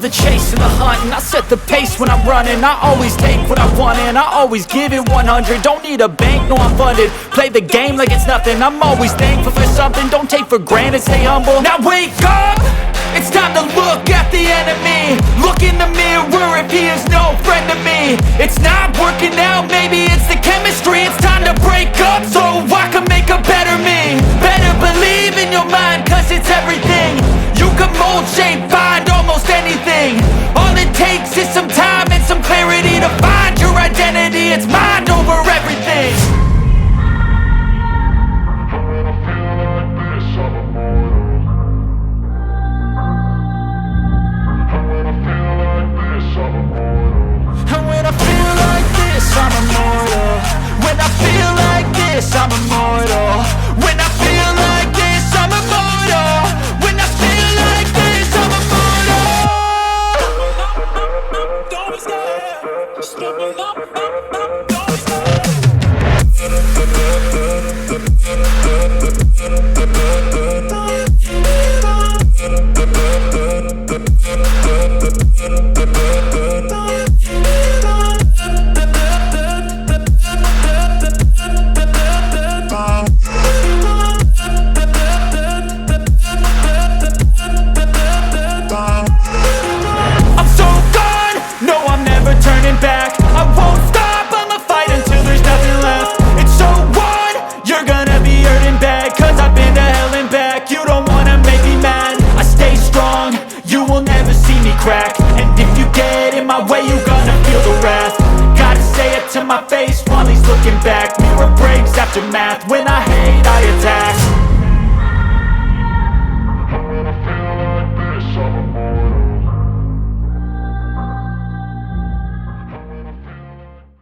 the chase and the hunt, and I set the pace when I'm running. I always take what I want and I always give it 100. Don't need a bank, no I'm funded. Play the game like it's nothing. I'm always thankful for something. Don't take for granted, stay humble. Now wake up! It's time to look at the enemy. Look in the mirror if he is no friend to me. It's not working out, maybe it's the chemistry. It's time to break up so I can make a better me. Better believe in your mind, cause it's everything. You can mold, shape, find almost anything. All it takes is some time and some clarity to find your identity. It's mind over everything. I'm immortal. When I feel like this, I'm immortal. When I feel like this, I'm immortal. When I feel like this, I'm immortal. Don't stop. Step up. Don't back. I won't stop, I'ma fight until there's nothing left. It's so on, you're gonna be hurting bad, cause I've been to hell and back. You don't wanna make me mad, I stay strong, you will never see me crack. And if you get in my way, you're gonna feel the wrath. Gotta say it to my face while he's looking back. Mirror breaks after math, when I hate I attack.